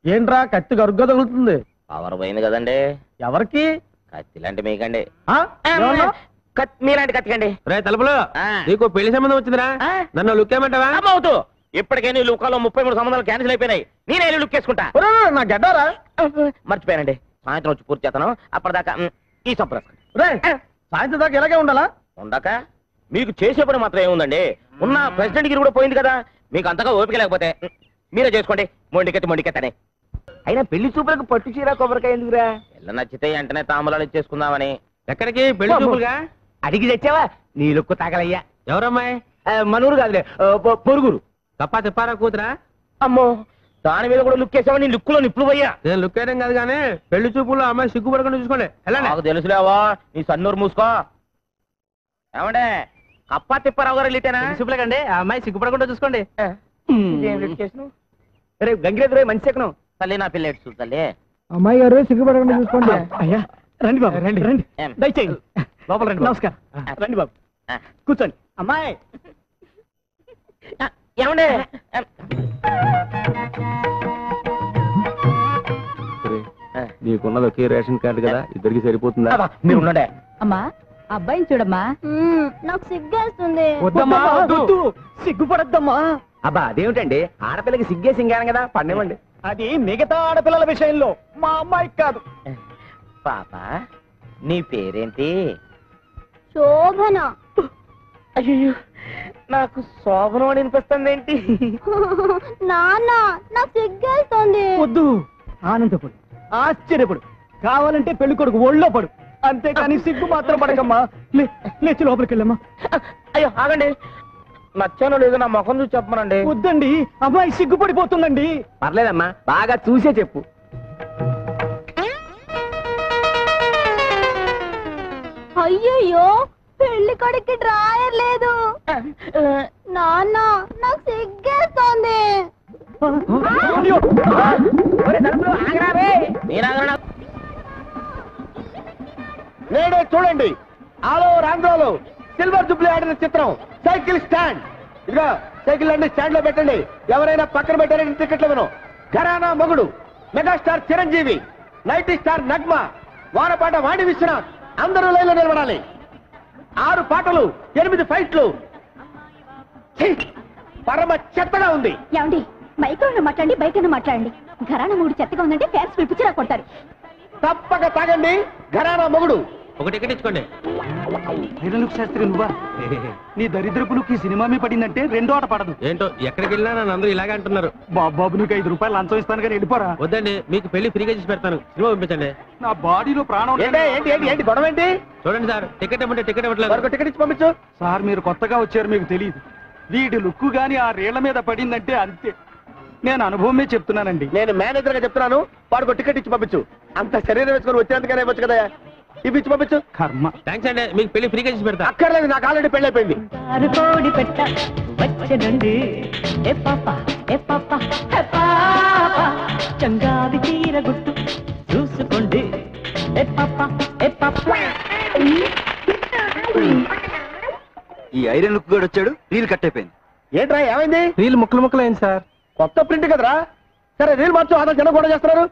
ఏంట్రా కత్తి గరుగ్గా తగులుతుంది? పవర్ పోయింది కదండి. ఎవరికి? కత్తి లాంటి మీకండి. మీలాంటి కత్తికండి. రే తలుపులు, నీకు పెళ్లి సంబంధం వచ్చిందిరా, నన్ను లుక్ ఏమంటావా? అవుతూ ఇప్పటికే నీ లుక్కాలో 33 సంబంధాలు క్యాన్సిల్ అయిపోయినాయి. నేనే లుక్ వేసుకుంటా. నా గడ్డారా మర్చిపోయానండి. సాయంత్రం వచ్చి పూర్తి చేస్తాను. అప్పటిదాకా ఈ సంప్రదాయం. సాయంత్రం దాకా ఇలాగే ఉండాలా? ఉండక మీకు చేసే పని మాత్రం ఏముందండి? ఉన్న ప్రెసిడెంట్ గిరి కూడా పోయింది కదా. మీకు అంతగా ఓపిక లేకపోతే మీరే చేసుకోండి. మొండికెత్తని. అయినా పెళ్లి చూపులకు పట్టు చీర కొబ్బరికాయ ఎందుకురా? పిల్ల నచ్చితే వెంటనే తాంబూలాలు ఇచ్చేసుకుందామని. ఎక్కడికి పెళ్లి చూపులుగా? అడిగి తెచ్చావా? నీ లుక్కు తాగలయ్యా. ఎవరమ్మాయి? మనూరు కాదులే, పొరుగురు. తప్పా తిప్పారా కూతురా? అమ్మో, దాని మీద కూడా లుక్ వేసావా? నీ లుక్కులో నిప్పులు పోయా. నేను లుక్ వేయడం కాదు కానీ పెళ్లి చూపుల్లో అమ్మాయి సిగ్గుపడకుండా చూసుకోండి. నాకు తెలుసులేవా, నీ సన్నూరు మూసుకో. ఏమండే కప్పా తిప్పారావు గారు లిటేనా? చూపులేకండి, ఆ అమ్మాయి సిగ్గుపడకుండా చూసుకోండి. రేపు గంగిరెద్దు మంచి ఎక్కను. తల్లి నా పిల్ల ఎట్టు తల్లి. అమ్మాయి గారు సిగ్గుపడకుండా చూసుకోండి. అయ్యా రండి బాబు, రండి రండి, దయచేయండి. లోపల రండి. నమస్కారం. రండి బాబు, కూర్చోండి. అమ్మాయి ఏమండే నీకున్నది ఒకే రేషన్ కార్డు కదా, ఇద్దరికి సరిపోతుందా? మీరు ఉండండి. అమ్మా అబ్బాయిని చూడమ్మా. నాకు సిగ్గేస్తుంది. వద్దమ్మా, సిగ్గుపడద్దమ్మా. అబ్బా అదేమిటండి, ఆడపిల్లకి సిగ్గే సింగారం కదా, పండేవండి. అది మిగతా ఆడపిల్లల విషయంలో, మా అమ్మాయికి కాదు. పాప నీ పేరేంటి? శోభన. అయ్యో, నాకు శోభనం అని అనిపిస్తుంది ఏంటి? నాన్న నాకు సిగ్గేస్తుంది. వద్దు, ఆనందపడు, ఆశ్చర్యపడు, కావాలంటే పెళ్లి కొడుకు ఒళ్ళో పడు, అంతేకాని సిగ్గు మాత్రం పడకమ్మా. లేచి లోపలికి వెళ్ళమ్మా. అయ్యో ఆగండి, నచ్చానో లేదో నా ముఖం చూసి చెప్పమనండి. వద్దండి, అమ్మాయి సిగ్గుపడిపోతుందండి. పర్లేదమ్మా, బాగా చూసే చెప్పు. అయ్యయ్యో, పెళ్లి కొడుక్కి డ్రాయర్ లేదు. నాన్న నాకు సిగ్గేస్తుంది. నేడే చూడండి, ఆలో ఆంధ్రాలో సిల్వర్ జూబ్లీ ఆడిన చిత్రం సైకిల్ స్టాండ్. ఇదిగో సైకిల్ అన్ని స్టాండ్ లో పెట్టండి. ఎవరైనా పక్కన పెట్టారని టికెట్లు ఇవ్వను. ఘరానా మొగుడు మెగాస్టార్ చిరంజీవి, నైటీ స్టార్ నగ్మ, వారపాట వాణి విశ్వనాథ్ అందరూ లైన్లో నిలబడాలి. 6 పాటలు, 8 ఫైట్లు. పరమ చెత్తగా ఉంది. ఏమండి, మైక్రోలో మాట్లాడండి, బయటను మాట్లాడండి. ఘరానా మూడు చెత్తగా ఉందంటే ఫ్యాన్స్ పిలిపించిరా కొడతారు. తప్పక తాగండి ఘరానా మొగుడు. ఒక టికెట్ ఇచ్చుకోండి. శాస్త్రి నువ్వా? నీ దరిద్రపులకు సినిమా మీ పడిందంటే రెండో ఆట పడదు. ఏంటో ఎక్కడికి వెళ్ళినా నన్ను అందరూ ఇలాగే అంటున్నారు. బాబు నీకు 5 రూపాయలు లంచం ఇస్తాను కానీ వెళ్ళిపోరా. వద్దండి, మీకు పెళ్లి ఫ్రీగా చేసి పెడతాను, సినిమా పంపించండి. నా బాడీలో ప్రాణం. ఏంటి గొడవ ఏంటి? చూడండి సార్, టికెట్ ఇవ్వండి, టికెట్ ఇవ్వట్లేదు. టికెట్ ఇచ్చి పంపించు. సార్ మీరు కొత్తగా వచ్చారు, మీకు తెలియదు. వీడి లుక్కు గాని ఆ రేళ్ల మీద పడిందంటే అంతే. నేను అనుభవమే చెప్తున్నానండి. నేను మేనేజర్ గా చెప్తున్నాను, వాడికి టికెట్ ఇచ్చి పంపించు. అంత శరీరం వేసుకొని వచ్చేందుకనే వచ్చు కదా, ఇవి ఇచ్చి పంపించు. కర్మ. థ్యాంక్స్ అండి, మీకు పెళ్లి ఫ్రీగా చేసి పెడతా. అక్కర్లేదు, నాకు ఆల్రెడీ పెళ్లి అయిపోయింది. చంగాది తీర గుట్టు చూసుకోండి. ఈ ఐరన్ లుక్ కూడా వచ్చాడు, రీల్ కట్ అయిపోయింది. ఏంట్రా ఏమైంది? రీల్ ముక్కలు అయింది సార్. కొత్త ప్రింట్ కదరా. సరే రీల్ మార్చు, అతను జనం కూడా చేస్తున్నారు.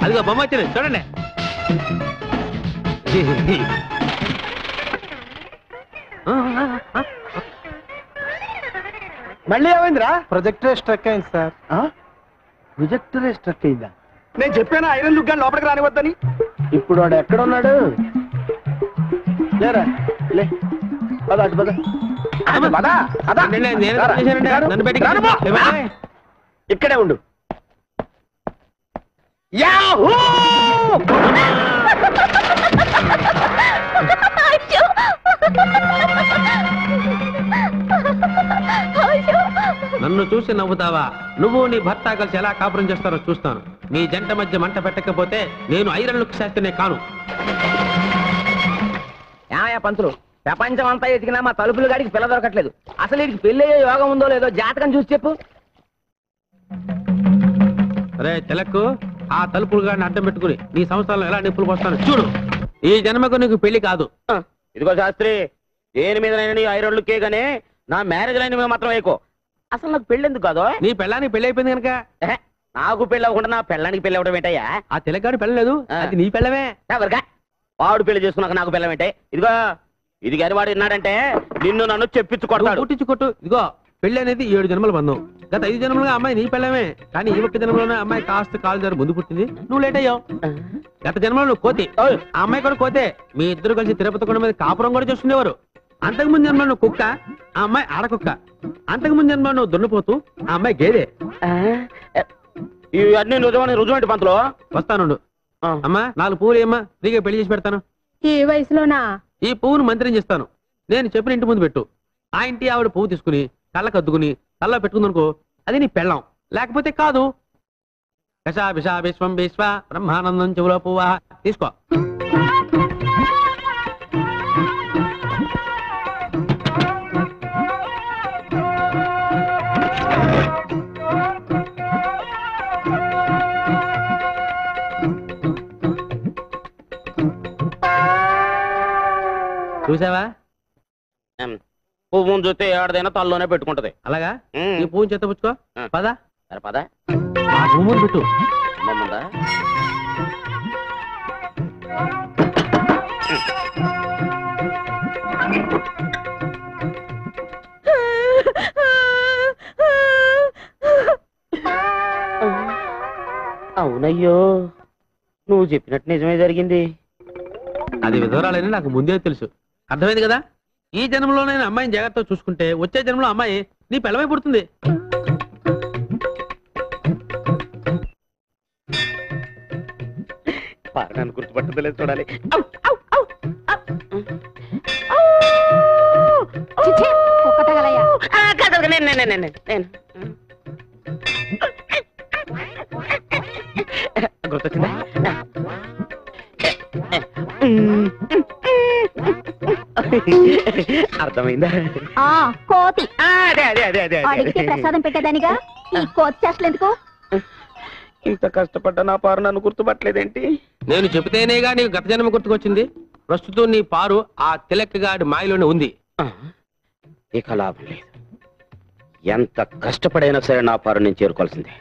అదిగో బొమ్మ వచ్చింది చూడండి. మళ్ళీ ఏమైందిరా? ప్రొజెక్టర్ స్ట్రక్ అయింది సార్. ప్రొజెక్టరే స్ట్రక్ అయిందా? నేను చెప్పాను ఐరన్ లుక్ గా లోపలికి రానివద్దని. ఇప్పుడు వాడు ఎక్కడున్నాడు? లేరా లే, పద అటు పద. ఇక్కడే ఉండు. యాహూ! నన్ను చూసి నవ్వుతావా? నువ్వు నీ భర్త కలిసి ఎలా కాపురం చేస్తారో చూస్తాను. మీ జంట మధ్య మంట పెట్టకపోతే నేను ఐరన్ లుక్ శాస్త్రినే కాను. ఏమయ్యా పంతులు, ప్రపంచం అంతా ఎతికినా మా తలుపులు గాడికి పిల్ల దొరకట్లేదు. అసలు వీడికి పెళ్ళయ్యే యోగం ఉందో లేదో జాతకం చూసి చెప్పు. అరే తిలక్కు, ఆ తలుపులు గాడిని అడ్డం పెట్టుకుని నీ సంవత్సరాలు ఎలా నిప్పులు పోస్తాను చూడు. ఈ జన్మకు నీకు పెళ్లి కాదు. ఇదిగో శాస్త్రి, దేని మీద నీ ఐరన్ లుక్కే గానీ నా మ్యారేజ్ లైన్ మీద మాత్రం వేయకో. అసలు నాకు పెళ్లి ఎందుకు కాదు? నీ పెళ్ళానికి పెళ్లి అయిపోయింది కనుక. నాకు పెళ్లి అవ్వకుండా నా పెళ్ళానికి పెళ్లి అవ్వడం ఏంటయ్యా? ఆ తెలగాడు పెళ్ళలేదు, అది నీ పెళ్ళమే. ఎవరికా వాడు పెళ్లి చేసుకున్నాక నాకు పెళ్ళం ఏంటే? ఇదిగో ఇది గారి వాడు విన్నాడంటే నిన్ను నన్ను చెప్పించు కొడతాడు. కొట్టించుకొట్టు. ఇదిగో పెళ్లి అనేది 7 జన్మల బంధం. గత 5 జన్మలుగా అమ్మాయి నీ పెళ్ళమే. కానీ ఈ ఒక్క జన్మలోనే అమ్మాయి కాస్త కాలు జారి ముందు పుట్టింది, నువ్వు లేట్ అయ్యావు. గత జన్మలో నువ్వు కోతి, ఆ అమ్మాయి కూడా కోతే. మీ ఇద్దరు కలిసి తిరుపతి కొండ మీద కాపురం కూడా చేస్తుండేవారు. అంతకుముందు జన్మలో నువ్వు కుక్క, ఆ అమ్మాయి ఆడకుక్క. అంతకుముందు జన్మలో నువ్వు దున్నపోతూ, ఆ అమ్మాయి గేదె. ఇవన్నీ రుజువంటి పంతులు. వస్తానుండు. అమ్మా 4 పువ్వులు ఏమ్మా, ఫ్రీగా పెళ్లి చేసి పెడతాను. ఈ వయసులోనా? ఈ పువ్వును మంత్రం చేస్తాను, నేను చెప్పిన ఇంటి ముందు పెట్టు. ఆ ఇంటి ఆవిడ పువ్వు తీసుకుని కళ్ళకు అద్దుకుని కళ్ళ పెట్టుకుందనుకో, అది నీ పెళ్ళం. లేకపోతే కాదు. కషా విషా విశ్వం విశ్వ బ్రహ్మానందం చెవులో పువ్వా తీసుకో. చూసావా? పువ్వు చూస్తే ఏడదైనా తల్లోనే పెట్టుకుంటది. అలాగా? ఈ పువ్వుని చెత్త పుచ్చుకో. పద సరే పద. ఆ పువ్వు పెట్టు. మమ్మందా అవునయ్యో, నువ్వు చెప్పినట్టు నిజమే జరిగింది. అది విధవరాలని నాకు ముందే తెలుసు. అర్థమైంది కదా? ఈ జన్మలోనైనా అమ్మాయిని జాగ్రత్తగా చూసుకుంటే వచ్చే జన్మలో అమ్మాయి నీ పిల్లవై పుడుతుంది. నన్ను గుర్తుపట్టలేదు చూడాలి. గుర్తొచ్చిందా? అర్థమైందా? కోతి అదే అదే అదే అదే అడిగితే ప్రసాదం పెట్టేదానిగా ఈ కోతి చేష్టలు ఎందుకు? ఇంత కష్టపడ్డా నా పారు నన్ను గుర్తుపట్టలేదేంటి? నేను చెబితేనేగా నీకు గత జన్మ గుర్తుకొచ్చింది. ప్రస్తుతం నీ పారు ఆ తిలక్కగాడి మాయలోనే ఉంది. ఇక లాభం లేదు. ఎంత కష్టపడైనా సరే నా పారు నేను చేరుకోవాల్సిందే.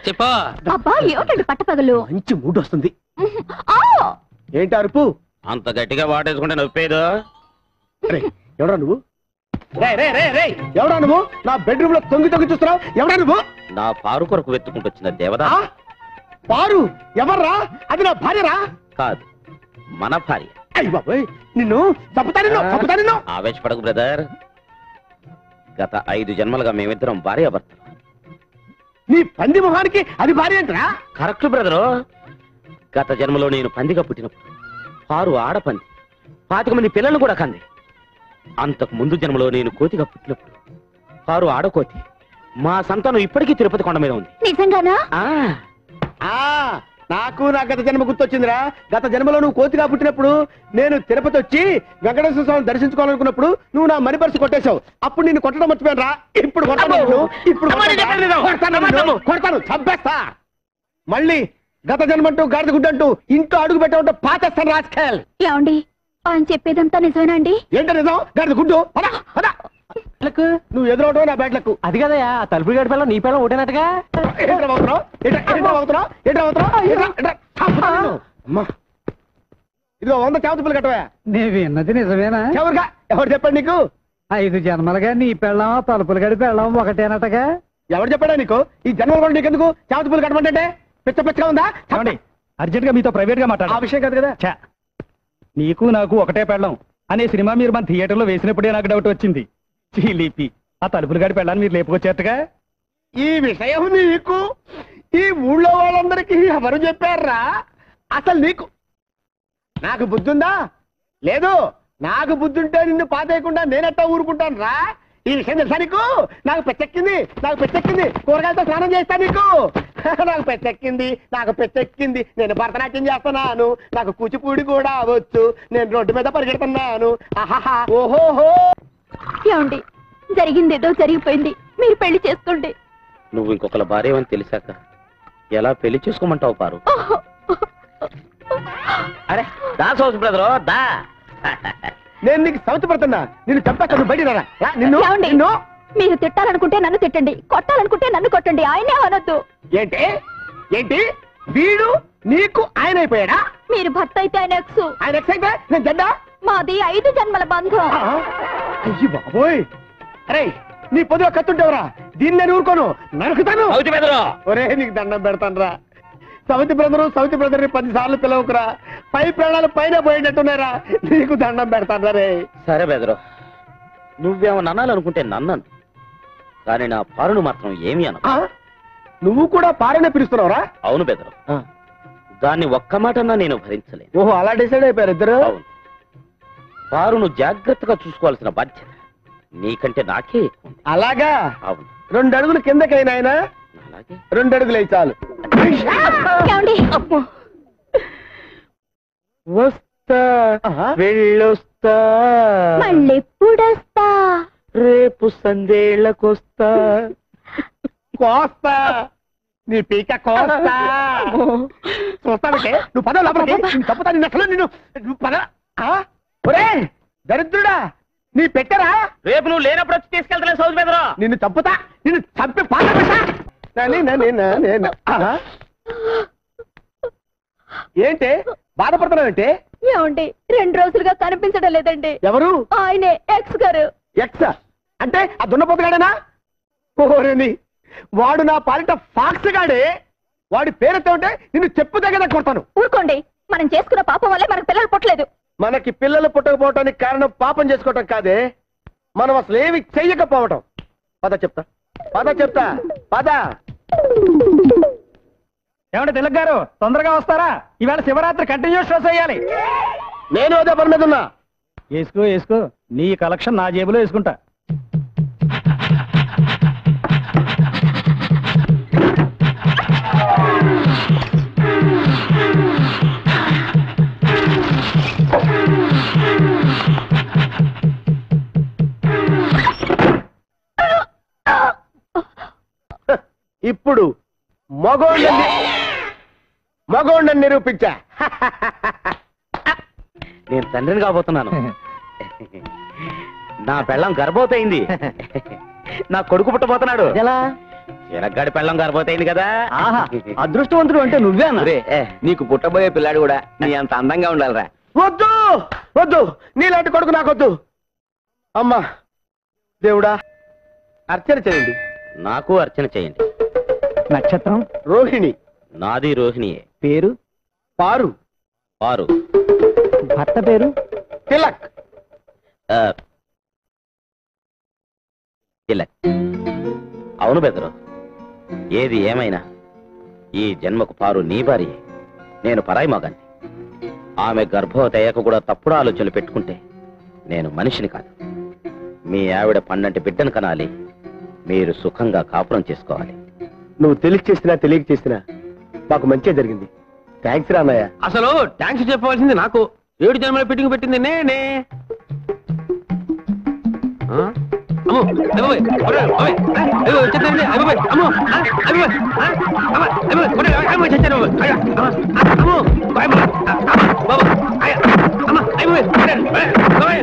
చెప్పా. అబ్బా ఏమిటండి పట్టపగలు? మంచి మూడ్ వస్తుంది. ఏంటి అరుపు? అంత గట్టిగా వాటేసుకుంటే నొప్పేదో. ఎవడా నువ్వు? ఎవడా నువ్వు? నా బెడ్రూమ్ లో తొంగి తొంగి చూస్తున్నావు. ఎవడా నువ్వు? నా పారు కొరకు వెతుకుంటూ వచ్చిన దేవదా. పారు ఎవర్రా? అది నా భార్యరా? కాదు, మన భార్య. అయ్య బాబోయ్, నిన్ను తప్పుతాను. ఆవేశపడకు బ్రదర్. గత 5 జన్మలుగా మేమిద్దరం భార్యాభర్తలు. నీ పంది మొహానికి అది భార్య ఏంట్రా? Correct brother. గత జన్మలో నేను పందిగా పుట్టినప్పుడు పారు ఆడపంది 25 మంది పిల్లలను కూడా కంది. అంతకు ముందు జన్మలో నేను కోతిగా పుట్టినప్పుడు పారు ఆడకోతి. మా సంతానం ఇప్పటికీ తిరుపతి కొండ మీద ఉంది. నిజంగానా? నాకు నా గత జన్మ గుర్తొచ్చిందిరా. గత జన్మలో నువ్వు కోతిగా పుట్టినప్పుడు నేను తిరుపతి వచ్చి వెంకటేశ్వర స్వామిని దర్శించుకోవాలనుకున్నప్పుడు నువ్వు నా మనీ పర్సు కొట్టేశావు. అప్పుడు నిన్ను కొట్టడం మర్చిపోయాను రా. ఇప్పుడు కొడతాను, చంపేస్తా. మళ్ళీ గత జన్మంటూ గాడిద గుడ్డంటూ ఇంట్లో అడుగు పెట్టామంటూ పాచేస్తాను రాజకీయాలు. ఏమండి ఆయన చెప్పేదంతా నిజమేనా అండి? ఏంటో నిజం? గాడిద గుడ్డు. నువ్వు ఎదురవటం నా బ్యాట్లకు. అది కదయా తలుపులు గడి పిల్లలు నీ పిల్లలు ఒకటేనట్టుగా. ఇదిగో 100 చావతుపులు కట్టవా. నేను విన్నది నిజమేనా? ఎవరుగా? ఎవరు చెప్పండి నీకు? 5 జన్మలుగా నీ పెళ్ళం తలుపులు గడి పెళ్ళం ఒకటేనట్టుగా. ఎవరు చెప్పాడా నీకు? ఈ జన్మలు కూడా నీకెందుకు చావతుపులు కట్టమంటే? పిచ్చగా ఉందా? చెప్పండి, అర్జెంట్ గా మీతో ప్రైవేట్ గా మాట్లాడు. ఆ విషయం కాదు కదా. నీకు నాకు ఒకటే పెళ్ళం అనే సినిమా మీరు మన థియేటర్లో వేసినప్పుడే నాకు డౌట్ వచ్చింది. చీలిపి ఆ తలుపులు గడి పెళ్ళాన్ని మీరు లేపుకొచ్చేట్టుగా. ఈ విషయం నీకు ఈ ఊళ్ళో వాళ్ళందరికీ ఎవరు చెప్పారా? అసలు నీకు నాకు బుద్ధుందా? లేదు. నాకు బుద్ధుంటే నిన్ను పాతేయకుండా నేనెట్టా ఊరుకుంటాను రా. ఈ విషయం తెలుసా నీకు? నాకు పెచ్చెక్కింది. కూరగాయలతో స్నానం చేస్తా నీకు. నాకు పెచ్చెక్కింది. నేను భరతనాట్యం చేస్తున్నాను. నాకు కూచిపూడి కూడా వచ్చు. నేను రోడ్డు మీద పరిగెడుతున్నాను. ఆహాహా ఓహోహో. ఏమండి జరిగిందేదో జరిగిపోయింది, మీరు పెళ్లి చేసుకోండి. నువ్వు ఇంకొకళ్ళ భార్య అని తెలిసాక ఎలా పెళ్లి చేసుకోమంటావు పారు? అరే దా సోస్ బ్రదరు దా. నేను నీకు సౌతి పడుతున్నా, నిన్ను చంపేస్తాను, బయటికి రారా. రా, నిన్ను ఏమండి? నిన్ను మీరు తిట్టాలనుకుంటే నన్ను తిట్టండి, కొట్టాలనుకుంటే నన్ను కొట్టండి, ఆయనే అనొద్దు. ఏంటి ఏంటి వీడు నీకు ఆయన అయిపోయాడా? మీరు భర్త అయితే ఆయన ఎక్స్, ఆయన ఎక్స్ అయితే నేను జడ్డా? మాది 5 జన్మల బంధం. అయ్యి బాబోయ్, అరే నీ పొద్దుగా కత్తుంటావురా, దీన్ని నేను ఊరుకోను, నరుకుతాను. ఒరే నీకు దండం పెడతాను రా. సౌతి బ్రదర్ 10 సార్లు పిలవకురా, పై ప్రాణాలు పైన పోయినట్టున్నారా, నీకు దండం పెడతాను రే. సరే బెదరు, నువ్వేమన్నా అనాలనుకుంటే నన్నను, కానీ నా పారును మాత్రం ఏమీ అన. నువ్వు కూడా పారనే పిలుస్తున్నావురా? అవును బెదరు, దాన్ని ఒక్క మాటన్నా నేను భరించలేను. ఓహో, అలా డిసైడ్ అయిపోయారు ఇద్దరు? అవును, పారును జాగ్రత్తగా చూసుకోవాల్సిన బాధ్యత నీకంటే నాకే ఎక్కువ ఉంది. అలాగా? అవును. 2 అడుగులు కిందకైనా ఆయన, అలాగే 2 అడుగులు అయి చాలు. ఏమండి? వస్తా వెళ్ళొస్తా, మళ్ళెప్పుడొస్తా? రేపు సందేళ్లకొస్తా. కోస్తా నీ పీక కోస్తా. చూస్తానంటే నువ్వు పద లోపలికి, నేను తప్పుతా నిన్ను అసలు, నువ్వు పద. ఒరే దరిద్రుడా, నీ పెట్టరా? రేపు నువ్వు లేనప్పుడు వచ్చి తీసుకెళ్తలే సౌత్ బెదరు. నిన్ను చంపుతా, నిన్ను చంపి పాత పెట్టా. ఏంటి బాధపడుతున్నావంటే? ఏమండి, 2 రోజులుగా కనిపించడం లేదండి. ఎవరు? ఆయనే ఎక్స్ గారు. ఎక్స్ అంటే ఆ దున్నపోతుగాడేనా? ఓరేని, వాడు నా పాలిట ఫాక్స్ గాడే. వాడి పేరుతో ఉంటే నిన్ను చెప్పు దగ్గర కొడతాను. ఊరుకోండి, మనం చేసుకున్న పాపం వల్లే మనకు పిల్లలు పుట్టలేదు. మనకి పిల్లలు పుట్టకపోవటానికి కారణం పాపం చేసుకోవటం కాదే, మనం అసలు ఏమి చెయ్యకపోవటం. పద చెప్తా, పద. ఏమంటే తిలక్ గారు, తొందరగా వస్తారా? ఈవేళ శివరాత్రి కంటిన్యూస్ షోస్ వేయాలి. నేను అదే పని మీద ఉన్నా. వేసుకో, నీ కలెక్షన్ నా జేబులో వేసుకుంటా. ఇప్పుడు మగోళ్ళని నిరూపించా. నేను తండ్రిని కాబోతున్నాను. నా పెళ్ళం గర్భవతయింది. నా కొడుకు పుట్టబోతున్నాడు. ఎలా? చిలగ్గాడి పెళ్ళం గర్భవతయింది కదా. అదృష్టవంతుడు అంటే నువ్వే అన్న. నీకు పుట్టబోయే పిల్లాడు కూడా నీ అంత అందంగా ఉండాలిరా. వద్దు నీలాంటి కొడుకు నాకొద్దు. అమ్మా దేవుడా, అర్చన చేయండి. నాకు అర్చన చేయండి. నక్షత్రం రోహిణి. నాది రోహిణియే. పేరు పారు. భర్త పేరు తిలక్. తిలక్. అవును బెదరు, ఏది ఏమైనా ఈ జన్మకు పారు నీ భార్యే, నేను పరాయి మగాన్ని. ఆమె గర్భవతి అయ్యాక కూడా తప్పుడు ఆలోచనలు పెట్టుకుంటే నేను మనిషిని కాదు. మీ ఆవిడ పన్నంటి బిడ్డను కనాలి, మీరు సుఖంగా కాపురం చేసుకోవాలి. నువ్వు తెలియక చేసినా మాకు మంచి జరిగింది. థ్యాంక్స్ రా అన్నయ్య. అసలు థ్యాంక్స్ చెప్పవలసింది నాకు. 7 జన్మల ఫిట్టింగ్ పెట్టింది నేనే.